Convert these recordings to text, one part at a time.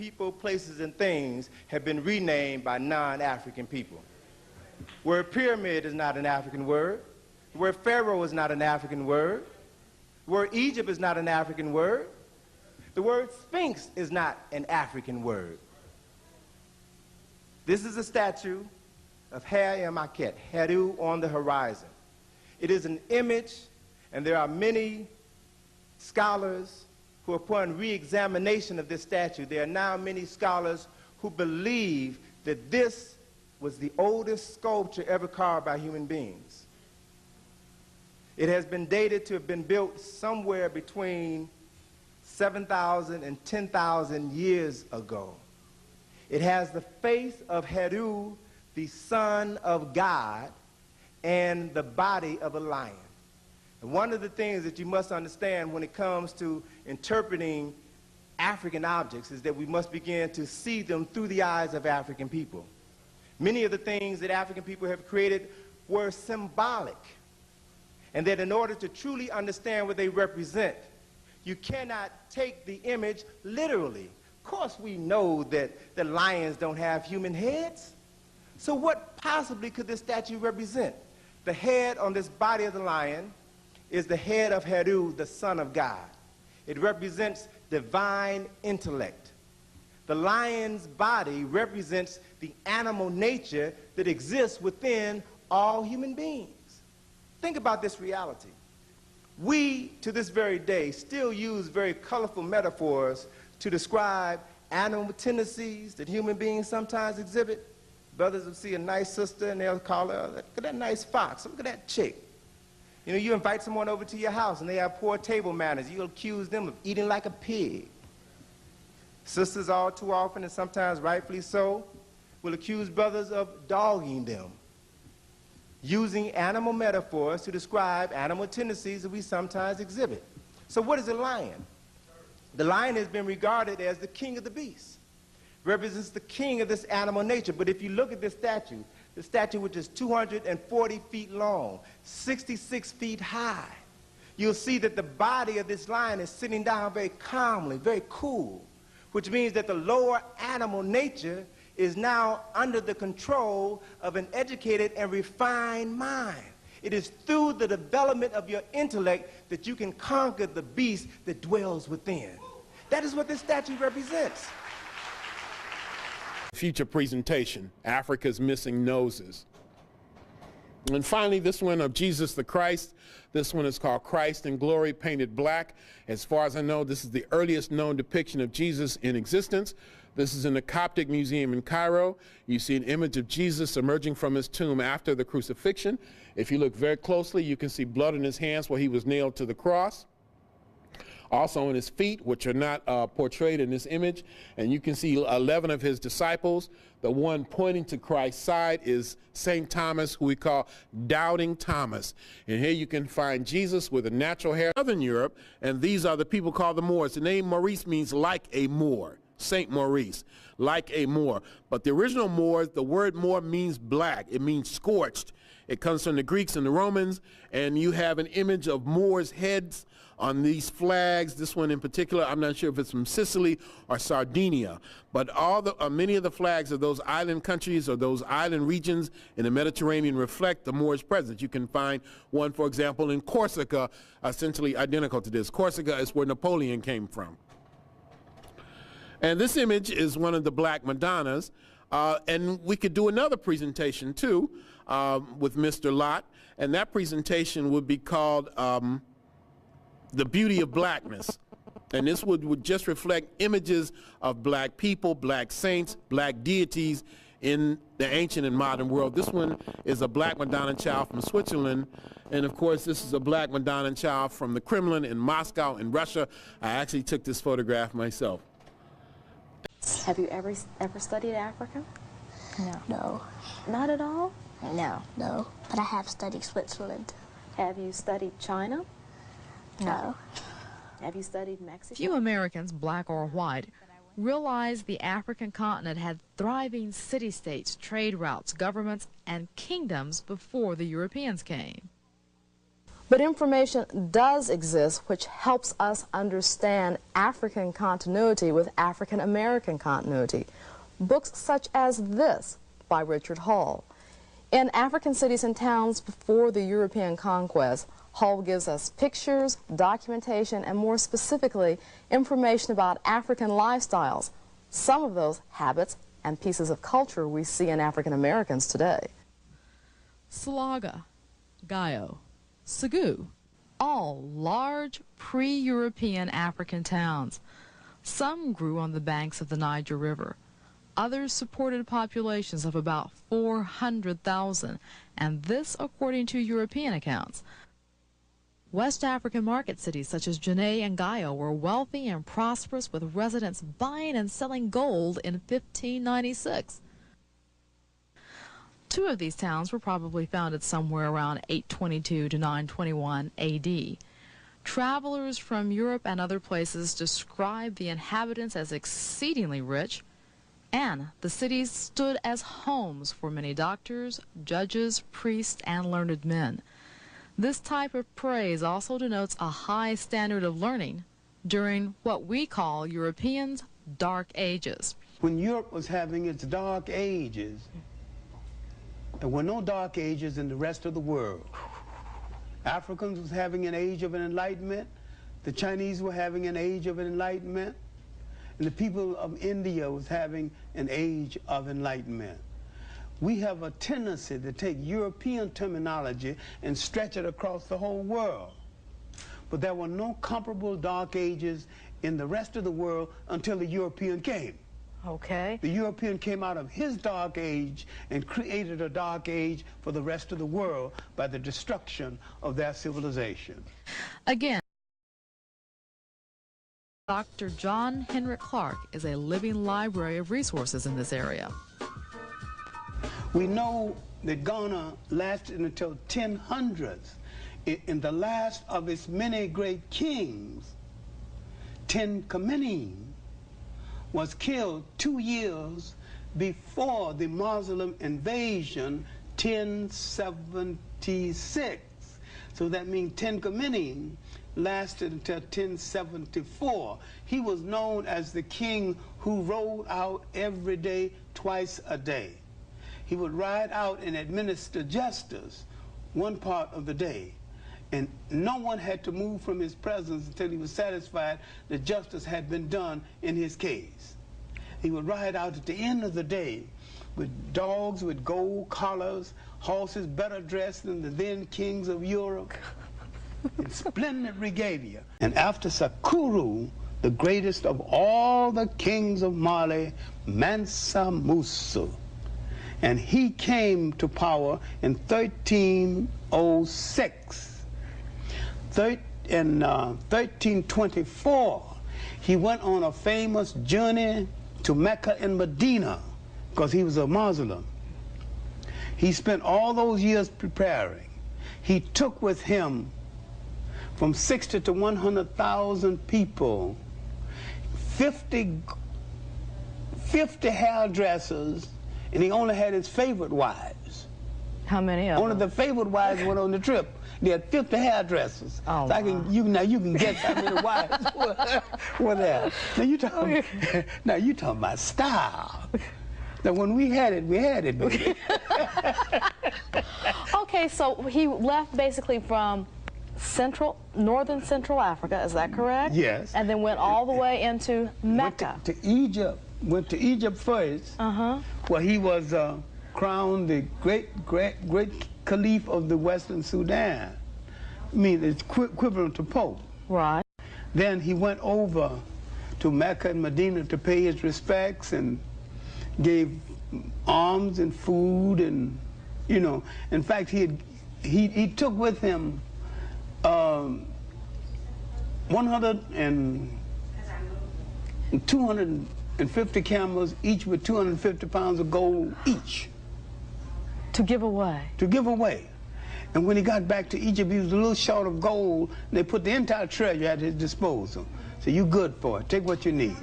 people, places, and things have been renamed by non-African people. The word pyramid is not an African word. The word Pharaoh is not an African word. The word Egypt is not an African word. The word Sphinx is not an African word. This is a statue of Her-em-Akhet, Heru on the horizon. It is an image, and there are many scholars who, upon re-examination of this statue, there are now many scholars who believe that this was the oldest sculpture ever carved by human beings. It has been dated to have been built somewhere between 7,000 and 10,000 years ago. It has the face of Heru, the son of God, and the body of a lion. And one of the things that you must understand when it comes to interpreting African objects is that we must begin to see them through the eyes of African people. Many of the things that African people have created were symbolic, and that in order to truly understand what they represent, you cannot take the image literally. Of course, we know that the lions don't have human heads. So what possibly could this statue represent? The head on this body of the lion is the head of Heru, the son of God. It represents divine intellect. The lion's body represents the animal nature that exists within all human beings. Think about this reality. We, to this very day, still use very colorful metaphors to describe animal tendencies that human beings sometimes exhibit. Brothers will see a nice sister and they'll call her, look at that nice fox, look at that chick. You know, you invite someone over to your house and they have poor table manners, you'll accuse them of eating like a pig. Sisters all too often, and sometimes rightfully so, will accuse brothers of dogging them, using animal metaphors to describe animal tendencies that we sometimes exhibit. So what is a lion? The lion has been regarded as the king of the beasts, represents the king of this animal nature. But if you look at this statue, the statue which is 240 feet long, 66 feet high, you'll see that the body of this lion is sitting down very calmly, very cool, which means that the lower animal nature is now under the control of an educated and refined mind. It is through the development of your intellect that you can conquer the beast that dwells within. That is what this statue represents. Future presentation, Africa's Missing Noses. And finally, this one of Jesus the Christ. This one is called Christ in Glory, painted black. As far as I know, this is the earliest known depiction of Jesus in existence. This is in the Coptic Museum in Cairo. You see an image of Jesus emerging from his tomb after the crucifixion. If you look very closely, you can see blood in his hands where he was nailed to the cross. Also on his feet, which are not portrayed in this image. And you can see 11 of his disciples. The one pointing to Christ's side is St. Thomas, who we call Doubting Thomas. And here you can find Jesus with a natural hair. Southern Europe, and these are the people called the Moors. The name Maurice means like a Moor. Saint Maurice, like a Moor. But the original Moors, the word Moor means black. It means scorched. It comes from the Greeks and the Romans, and you have an image of Moors' heads on these flags. This one in particular, I'm not sure if it's from Sicily or Sardinia, but many of the flags of those island countries or those island regions in the Mediterranean reflect the Moorish presence. You can find one, for example, in Corsica, essentially identical to this. Corsica is where Napoleon came from. And this image is one of the Black Madonnas, and we could do another presentation too with Mr. Lott, and that presentation would be called The Beauty of Blackness. And this would just reflect images of black people, black saints, black deities in the ancient and modern world. This one is a Black Madonna child from Switzerland, and of course this is a Black Madonna child from the Kremlin in Moscow in Russia. I actually took this photograph myself. Have you ever studied Africa? No. No. Not at all? No. No. But I have studied Switzerland. Have you studied China? No. Have you studied Mexico? Few Americans, black or white, realized the African continent had thriving city-states, trade routes, governments, and kingdoms before the Europeans came. But information does exist which helps us understand African continuity with African American continuity. Books such as this by Richard Hall. In African Cities and Towns Before the European Conquest, Hall gives us pictures, documentation, and more specifically, information about African lifestyles, some of those habits and pieces of culture we see in African Americans today. Salaga, Gayo, Segu, all large pre-European African towns. Some grew on the banks of the Niger River. Others supported populations of about 400,000, and this according to European accounts. West African market cities such as Janneh and Gayo were wealthy and prosperous, with residents buying and selling gold in 1596. Two of these towns were probably founded somewhere around 822 to 921 AD. Travelers from Europe and other places described the inhabitants as exceedingly rich, and the cities stood as homes for many doctors, judges, priests, and learned men. This type of praise also denotes a high standard of learning during what we call Europeans' Dark Ages. When Europe was having its Dark Ages, there were no Dark Ages in the rest of the world. Africans was having an age of enlightenment, the Chinese were having an age of enlightenment, and the people of India was having an age of enlightenment. We have a tendency to take European terminology and stretch it across the whole world. But there were no comparable Dark Ages in the rest of the world until the European came. Okay. The European came out of his Dark Age and created a Dark Age for the rest of the world by the destruction of their civilization. Again, Dr. John Henrik Clark is a living library of resources in this area. We know that Ghana lasted until 1000s. In the last of its many great kings, Tenkameni was killed 2 years before the Muslim invasion, 1076. So that means Tenkameni lasted until 1074. He was known as the king who rode out every day, twice a day. He would ride out and administer justice one part of the day. And no one had to move from his presence until he was satisfied that justice had been done in his case. He would ride out at the end of the day with dogs with gold collars, horses better dressed than the then kings of Europe, in splendid regalia. And after Sakuru, the greatest of all the kings of Mali, Mansa Musa, and he came to power in 1306. In 1324, he went on a famous journey to Mecca and Medina because he was a Muslim. He spent all those years preparing. He took with him from 60 to 100,000 people, 50 hairdressers, and he only had his favorite wives. How many of them? Only the favorite wives went on the trip. They had 50 hairdressers. Oh, so you can guess how many wives were there. Now you talking about style. Now when we had it, baby. Okay, so he left basically from northern Central Africa, is that correct? Yes. And then went all the way into Mecca. Went to Egypt first, where he was crowned the great Caliph of the Western Sudan. I mean, it's equivalent to Pope. Right. Then he went over to Mecca and Medina to pay his respects and gave alms and food and, you know. In fact, he took with him 250 camels, each with 250 pounds of gold each. To give away? To give away. And when he got back to Egypt, he was a little short of gold. And they put the entire treasure at his disposal. So you good for it. Take what you need.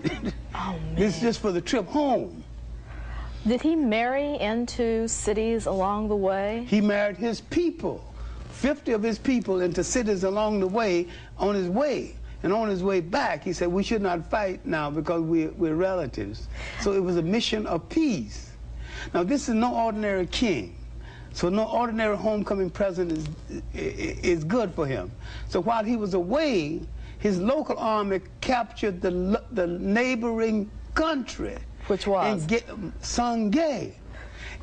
Oh, man. This is just for the trip home. Did he marry into cities along the way? He married his people 50 of his people into cities along the way, on his way. And on his way back, he said, we should not fight now because we're relatives. So it was a mission of peace. Now, this is no ordinary king. So no ordinary homecoming present is good for him. So while he was away, his local army captured the neighboring country. Which was? Sangay.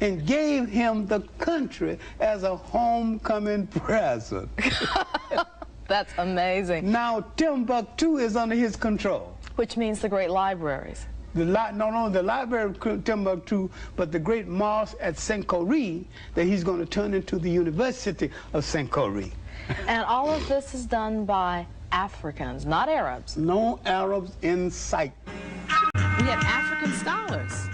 And gave him the country as a homecoming present. That's amazing. Now Timbuktu is under his control. Which means the great libraries. Not only the library of Timbuktu, but the great mosque at Sankore that he's going to turn into the University of Sankore. And all of this is done by Africans, not Arabs. No Arabs in sight. We had African scholars.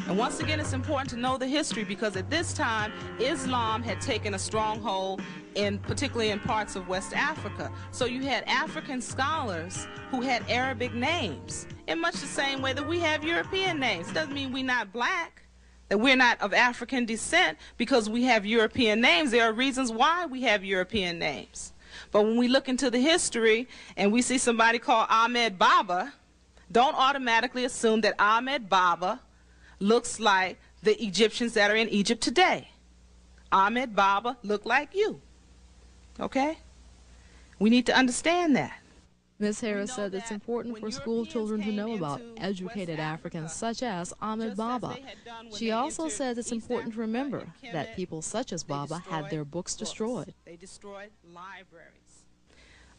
And once again, it's important to know the history because at this time, Islam had taken a stronghold particularly in parts of West Africa. So you had African scholars who had Arabic names in much the same way that we have European names. It doesn't mean we're not black, that we're not of African descent because we have European names. There are reasons why we have European names. But when we look into the history and we see somebody called Ahmed Baba, don't automatically assume that Ahmed Baba looks like the Egyptians that are in Egypt today. Ahmed Baba looked like you. Okay? We need to understand that. Ms. Harris said it's important for school children to know about educated Africans such as Ahmed Baba. She also says it's important to remember that people such as Baba had their books destroyed. They destroyed libraries.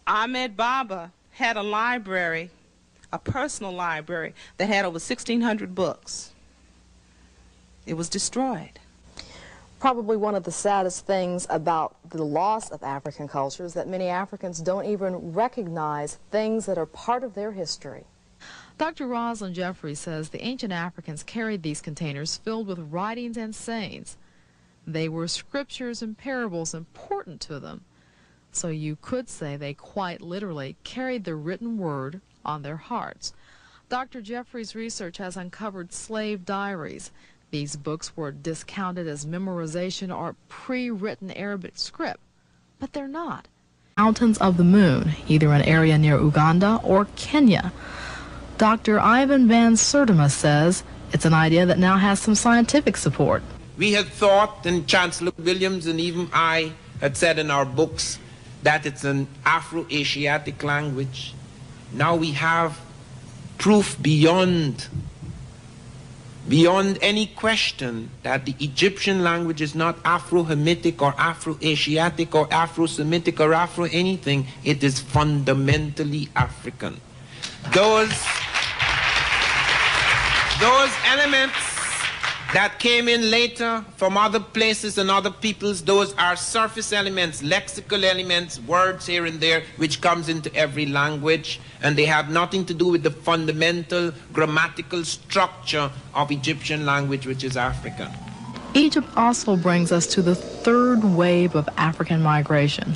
Ahmed Baba had a library, a personal library, that had over 1,600 books. It was destroyed. Probably one of the saddest things about the loss of African culture is that many Africans don't even recognize things that are part of their history. Dr. Rosalind Jeffrey says the ancient Africans carried these containers filled with writings and sayings. They were scriptures and parables important to them. So you could say they quite literally carried the written word on their hearts. Dr. Jeffrey's research has uncovered slave diaries. These books were discounted as memorization or pre-written Arabic script, but they're not. Mountains of the Moon, either an area near Uganda or Kenya. Dr. Ivan Van Sertima says it's an idea that now has some scientific support. We had thought, and Chancellor Williams and even I had said in our books, that it's an Afro-Asiatic language. Now we have proof beyond any question that the Egyptian language is not Afro-Hamitic or Afro-Asiatic or Afro-Semitic or Afro-anything. It is fundamentally African. Those elements that came in later from other places and other peoples, those are surface elements, lexical elements, words here and there, which comes into every language, and they have nothing to do with the fundamental grammatical structure of Egyptian language, which is African. Egypt also brings us to the third wave of African migration.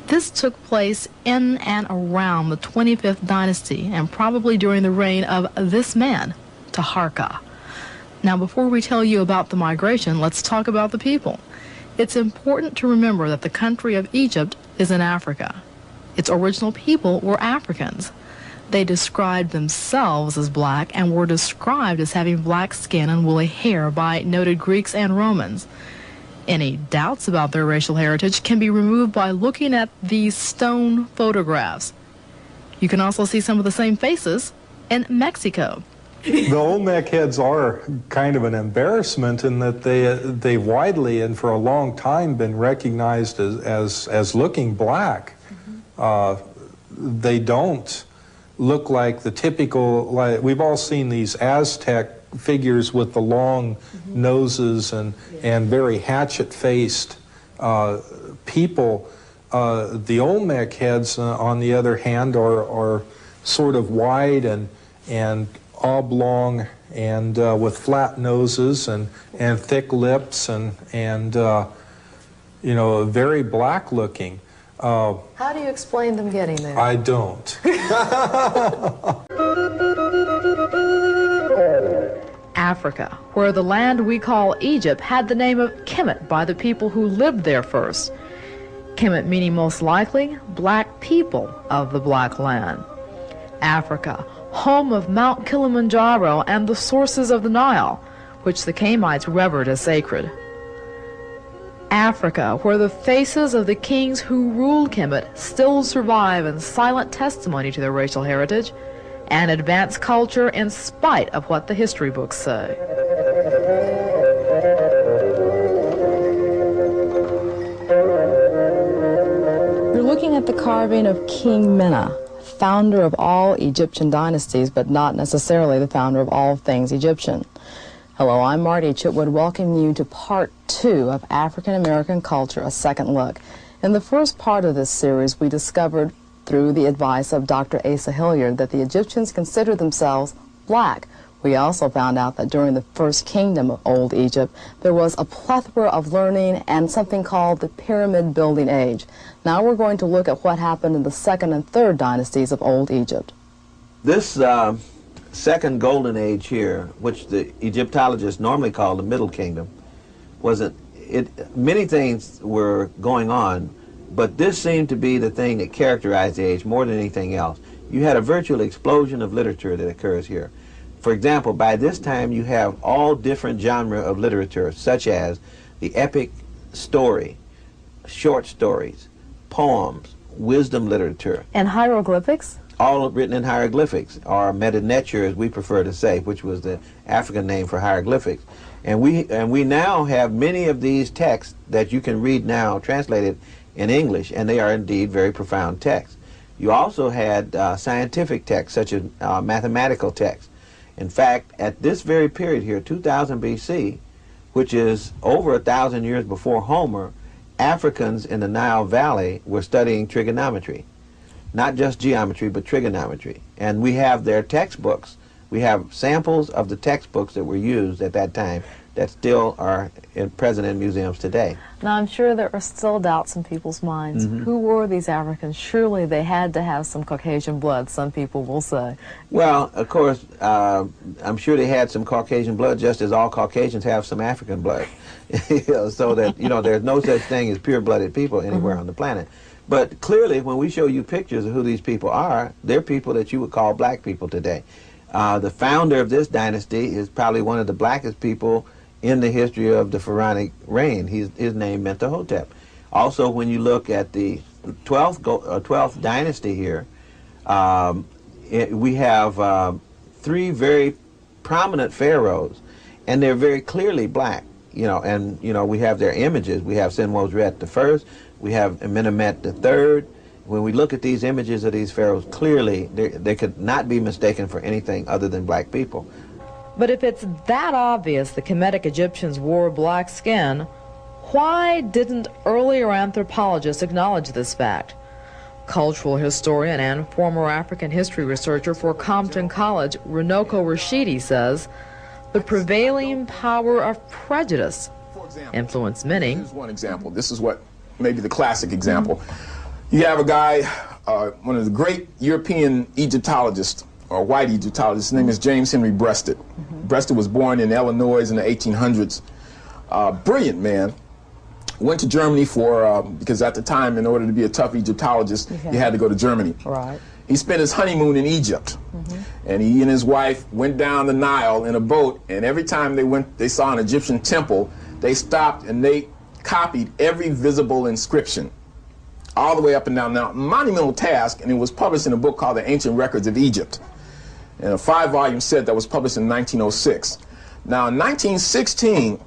This took place in and around the 25th dynasty and probably during the reign of this man, Taharqa. Now, before we tell you about the migration, let's talk about the people. It's important to remember that the country of Egypt is in Africa. Its original people were Africans. They described themselves as black and were described as having black skin and woolly hair by noted Greeks and Romans. Any doubts about their racial heritage can be removed by looking at these stone photographs. You can also see some of the same faces in Mexico. The Olmec heads are kind of an embarrassment in that they've widely and for a long time been recognized as looking black. They don't look like the typical, we've all seen these Aztec figures with the long noses and very hatchet-faced people. The Olmec heads, on the other hand, are sort of wide and oblong and with flat noses and thick lips and you know, very black looking. How do you explain them getting there? I don't. Africa, where the land we call Egypt had the name of Kemet by the people who lived there first. Kemet meaning most likely black people of the Black Land. Africa, home of Mount Kilimanjaro and the sources of the Nile, which the Kemites revered as sacred. Africa, where the faces of the kings who ruled Kemet still survive in silent testimony to their racial heritage and advanced culture in spite of what the history books say. You're looking at the carving of King Mena, founder of all Egyptian dynasties, but not necessarily the founder of all things Egyptian. Hello, I'm Marty Chitwood, welcoming you to part 2 of African American Culture, A Second Look. In the first part of this series, we discovered, through the advice of Dr. Asa Hilliard, that the Egyptians considered themselves black. We also found out that during the First Kingdom of Old Egypt, there was a plethora of learning and something called the pyramid building age. Now we're going to look at what happened in the Second and Third dynasties of Old Egypt. This second golden age here, which the Egyptologists normally call the Middle Kingdom, many things were going on, but this seemed to be the thing that characterized the age more than anything else. You had a virtual explosion of literature that occurs here. For example, by this time you have all different genres of literature, such as the epic story, short stories, poems, wisdom literature. And hieroglyphics? All written in hieroglyphics, or metaneture as we prefer to say, which was the African name for hieroglyphics. And we now have many of these texts that you can read now translated in English, and they are indeed very profound texts. You also had scientific texts, such as mathematical texts. In fact, at this very period here, 2000 BC, which is over 1,000 years before Homer, Africans in the Nile Valley were studying trigonometry. Not just geometry, but trigonometry. And we have their textbooks. We have samples of the textbooks that were used at that time that still are present in museums today. Now, I'm sure there are still doubts in people's minds. Who were these Africans? Surely they had to have some Caucasian blood, some people will say. Well, of course, I'm sure they had some Caucasian blood, just as all Caucasians have some African blood. So that, there's no such thing as pure-blooded people anywhere on the planet. But clearly, when we show you pictures of who these people are, they're people that you would call black people today. The founder of this dynasty is probably one of the blackest people in the history of the pharaonic reign. His name Mentuhotep. Also, when you look at the 12th dynasty here, we have 3 very prominent pharaohs, and they're very clearly black. We have their images. We have Senwosret I. We have Amenemhet III. When we look at these images of these pharaohs, clearly they could not be mistaken for anything other than black people. But if it's that obvious the Kemetic Egyptians wore black skin, why didn't earlier anthropologists acknowledge this fact? Cultural historian and former African history researcher for Compton College, Runoko Rashidi, says the prevailing power of prejudice influenced many. Here's one example. This is what maybe the classic example. You have a guy, one of the great European Egyptologists, or white Egyptologists. His name is James Henry Breasted. Breasted was born in Illinois in the 1800s. Brilliant man. Went to Germany because at the time, in order to be a tough Egyptologist, you had to go to Germany. Right. He spent his honeymoon in Egypt. And he and his wife went down the Nile in a boat, and every time they saw an Egyptian temple, they stopped and they copied every visible inscription all the way up and down. Now, monumental task, and it was published in a book called The Ancient Records of Egypt, in a 5-volume set that was published in 1906. Now, in 1916,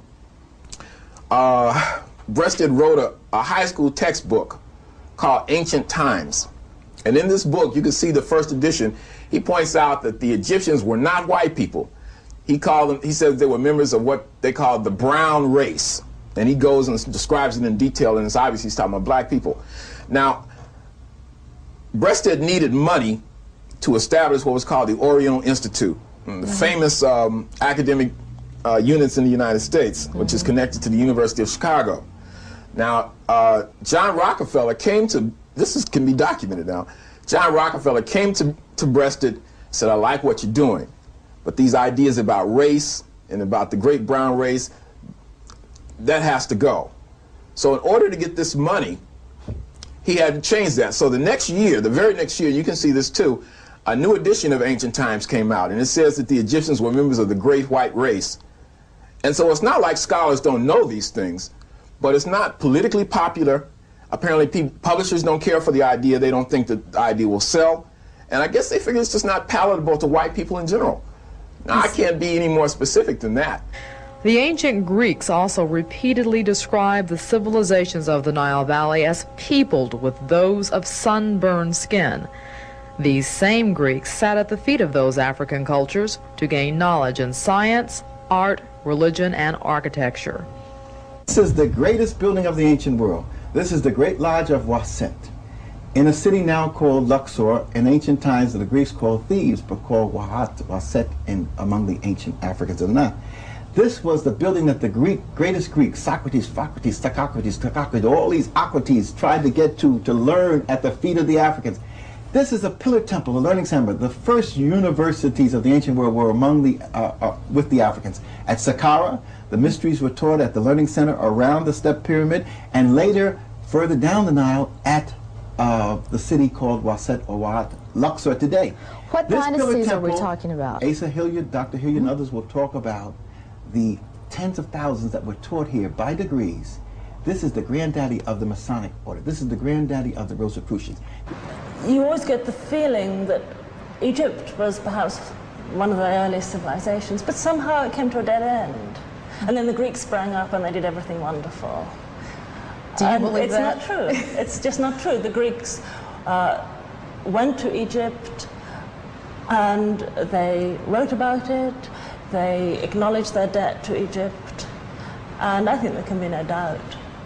Breasted wrote a high school textbook called Ancient Times. And in this book, you can see the first edition. He points out that the Egyptians were not white people. He says they were members of what they called the brown race. And he goes and describes it in detail, and it's obvious he's talking about black people. Now, Breasted needed money to establish what was called the Oriental Institute, the famous academic units in the United States, which is connected to the University of Chicago. Now, John Rockefeller can be documented now. John Rockefeller came to Breasted, said, I like what you're doing, but these ideas about race and about the great brown race, that has to go. So in order to get this money, he had to change that. So the next year, the very next year, you can see this too, a new edition of Ancient Times came out, and it says that the Egyptians were members of the Great White Race. And so it's not like scholars don't know these things, but it's not politically popular. Apparently publishers don't care for the idea. They don't think that the idea will sell. And I guess they figure it's just not palatable to white people in general. Now, I can't be any more specific than that. The ancient Greeks also repeatedly described the civilizations of the Nile Valley as peopled with those of sunburned skin. These same Greeks sat at the feet of those African cultures to gain knowledge in science, art, religion, and architecture. This is the greatest building of the ancient world. This is the Great Lodge of Waset, in a city now called Luxor. In ancient times, the Greeks called Thebes, but called Waset among the ancient Africans of the Nile. This was the building that the greatest Greeks, Socrates, Socrates, all these Socrates tried to get to learn at the feet of the Africans. This is a pillar temple, a learning center. The first universities of the ancient world were among with the Africans. At Saqqara, the mysteries were taught at the learning center around the Step Pyramid, and later, further down the Nile, at the city called Waset or Wat, Luxor today. What dynasties are we talking about? Asa Hilliard, Dr. Hilliard, and others will talk about the tens of thousands that were taught here by degrees. This is the granddaddy of the Masonic order. This is the granddaddy of the Rosicrucians. You always get the feeling that Egypt was perhaps one of the earliest civilizations, but somehow it came to a dead end. And then the Greeks sprang up and they did everything wonderful. Do you believe it's that? It's not true. It's just not true. The Greeks went to Egypt and they wrote about it. They acknowledged their debt to Egypt. And I think there can be no doubt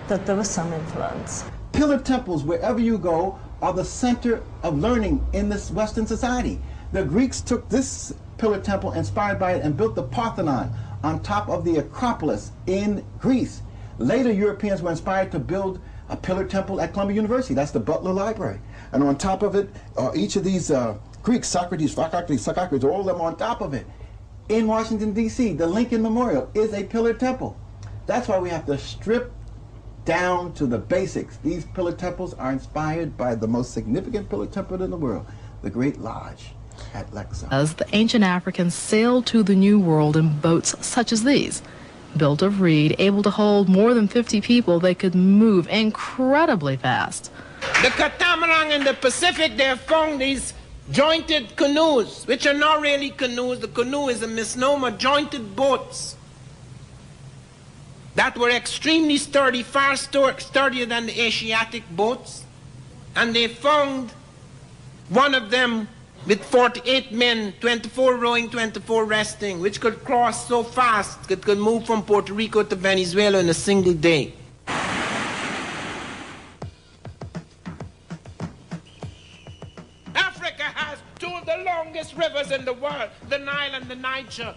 that there was some influence. Pillar temples, wherever you go, are the center of learning in this Western society. The Greeks took this pillar temple, inspired by it, and built the Parthenon on top of the Acropolis in Greece. Later, Europeans were inspired to build a pillar temple at Columbia University. That's the Butler Library. And on top of it, each of these Greeks, Socrates, Socrates, all of them on top of it. In Washington, D.C., the Lincoln Memorial is a pillar temple. That's why we have to strip down to the basics. These pillar temples are inspired by the most significant pillar temple in the world, the Great Lodge at Luxor. As the ancient Africans sailed to the New World in boats such as these, built of reed, able to hold more than 50 people, they could move incredibly fast. The catamaran in the Pacific, they have found these jointed canoes, which are not really canoes. The canoe is a misnomer, jointed boats that were extremely sturdy, far sturdier than the Asiatic boats. And they found one of them with 48 men, 24 rowing, 24 resting, which could cross so fast, it could move from Puerto Rico to Venezuela in a single day. Africa has two of the longest rivers in the world, the Nile and the Niger.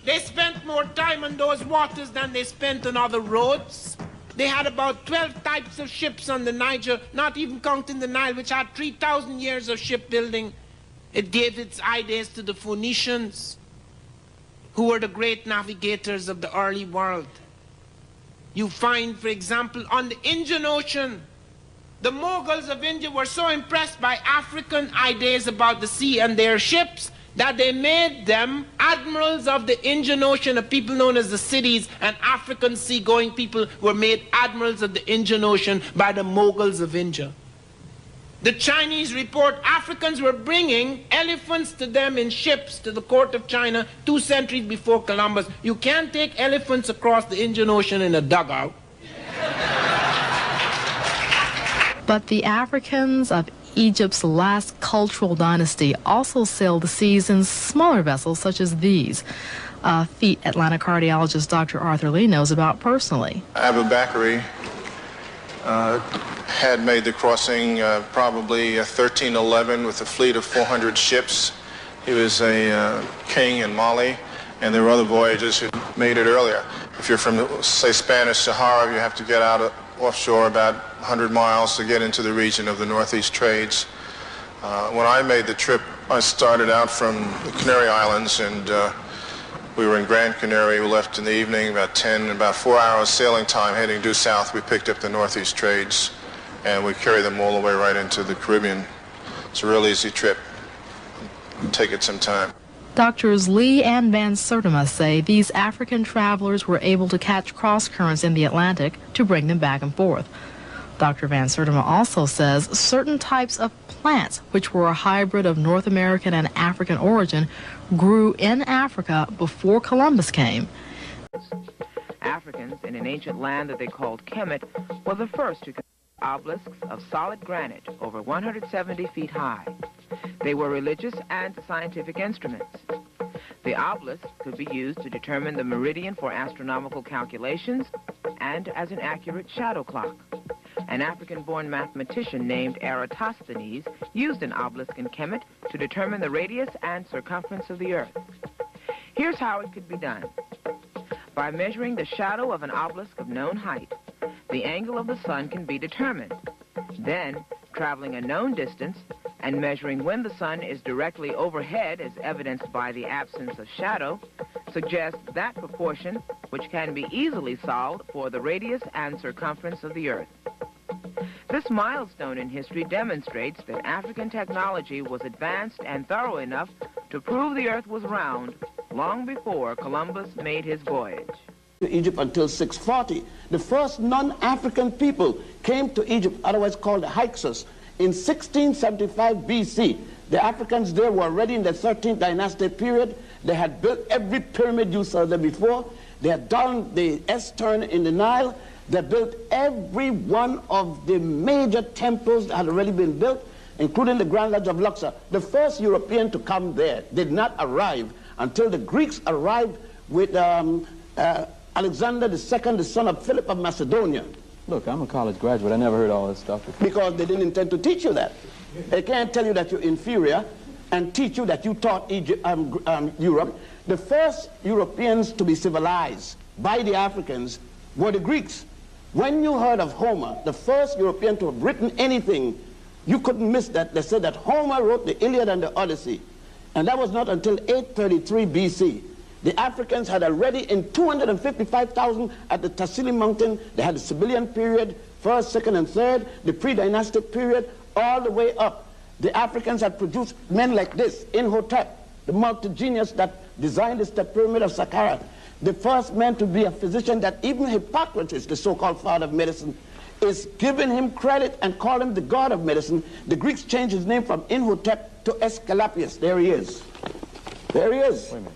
They spent more time on those waters than they spent on other roads. They had about 12 types of ships on the Niger, not even counting the Nile, which had 3,000 years of shipbuilding. It gave its ideas to the Phoenicians, who were the great navigators of the early world. You find, for example, on the Indian Ocean, the Mughals of India were so impressed by African ideas about the sea and their ships that they made them admirals of the Indian Ocean, of people known as the cities, and African seagoing people were made admirals of the Indian Ocean by the Mughals of India. The Chinese report Africans were bringing elephants to them in ships to the court of China 2 centuries before Columbus. You can't take elephants across the Indian Ocean in a dugout. But the Africans of Egypt's last cultural dynasty also sailed the seas in smaller vessels such as these, a feat Atlanta cardiologist Dr. Arthur Lee knows about personally. Abu Bakr had made the crossing probably 1311 with a fleet of 400 ships. He was a king in Mali, and there were other voyages who made it earlier. If you're from, say, Spanish Sahara, you have to get out offshore about 100 miles to get into the region of the Northeast trades. When I made the trip, I started out from the Canary Islands, and we were in Grand Canary. We left in the evening, about 4 hours sailing time, heading due south. We picked up the Northeast trades. and we carry them all the way right into the Caribbean. It's a real easy trip. Take it some time. Doctors Lee and Van Sertima say these African travelers were able to catch cross currents in the Atlantic to bring them back and forth. Dr. Van Sertima also says certain types of plants, which were a hybrid of North American and African origin, grew in Africa before Columbus came. Africans in an ancient land that they called Kemet were the first to construct obelisks of solid granite over 170 feet high. They were religious and scientific instruments. The obelisk could be used to determine the meridian for astronomical calculations and as an accurate shadow clock. An African-born mathematician named Eratosthenes used an obelisk in Kemet to determine the radius and circumference of the Earth. Here's how it could be done. By measuring the shadow of an obelisk of known height, the angle of the sun can be determined. Then, traveling a known distance and measuring when the sun is directly overhead, as evidenced by the absence of shadow, suggests that proportion which can be easily solved for the radius and circumference of the Earth. This milestone in history demonstrates that African technology was advanced and thorough enough to prove the Earth was round long before Columbus made his voyage. To Egypt until 640. The first non-African people came to Egypt, otherwise called the Hyksos, in 1675 BC. The Africans there were already in the 13th dynasty period. They had built every pyramid you saw there before. They had done the S-turn in the Nile. They built every one of the major temples that had already been built, including the Grand Lodge of Luxor. The first European to come there did not arrive until the Greeks arrived with Alexander II, the son of Philip of Macedonia. Look, I'm a college graduate. I never heard all this stuff before. Because they didn't intend to teach you that. They can't tell you that you're inferior and teach you that you taught Europe. The first Europeans to be civilized by the Africans were the Greeks. When you heard of Homer, the first European to have written anything, you couldn't miss that. They said that Homer wrote the Iliad and the Odyssey. And that was not until 833 BC. The Africans had already, in 255,000 at the Tassili Mountain, they had the Sibyllian period, first, second, and third, the pre-dynastic period, all the way up. The Africans had produced men like this, Imhotep, the multi-genius that designed the step pyramid of Saqqara, the first man to be a physician that even Hippocrates, the so-called father of medicine, is giving him credit and call him the god of medicine. The Greeks changed his name from Imhotep to Aesculapius. There he is. There he is. Wait a minute.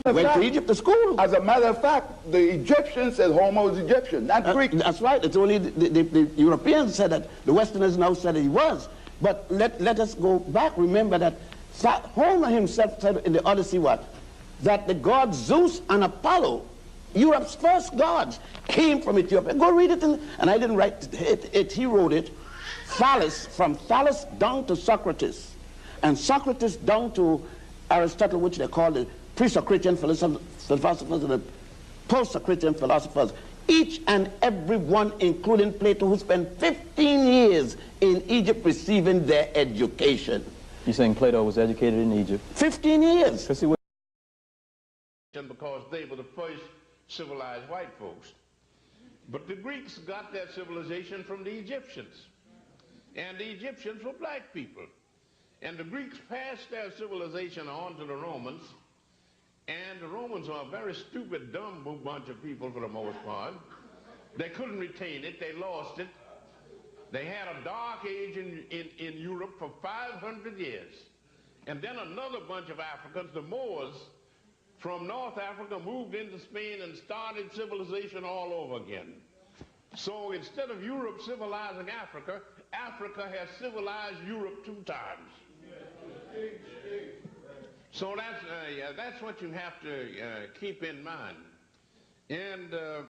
Went to Egypt to school. As a matter of fact, the Egyptians said Homer was Egyptian, not Greek. That's right. It's only the Europeans said that. The Westerners now said that he was. But let us go back. Remember that Homer himself said in the Odyssey what? That the gods Zeus and Apollo, Europe's first gods, came from Ethiopia. Go read it. And I didn't write it. He wrote it. Thales, from Thales down to Socrates. And Socrates down to Aristotle, which they call the pre-Socratian philosophers and the post-Socratian philosophers. Each and every one, including Plato, who spent 15 years in Egypt receiving their education. You're saying Plato was educated in Egypt? 15 years. Because they were the first civilized white folks. But the Greeks got their civilization from the Egyptians. And the Egyptians were black people. And the Greeks passed their civilization on to the Romans. And the Romans are a very stupid, dumb bunch of people for the most part. They couldn't retain it. They lost it. They had a dark age in Europe for 500 years. And then another bunch of Africans, the Moors, from North Africa, moved into Spain and started civilization all over again. So instead of Europe civilizing Africa, Africa has civilized Europe 2 times. So that's what you have to keep in mind. And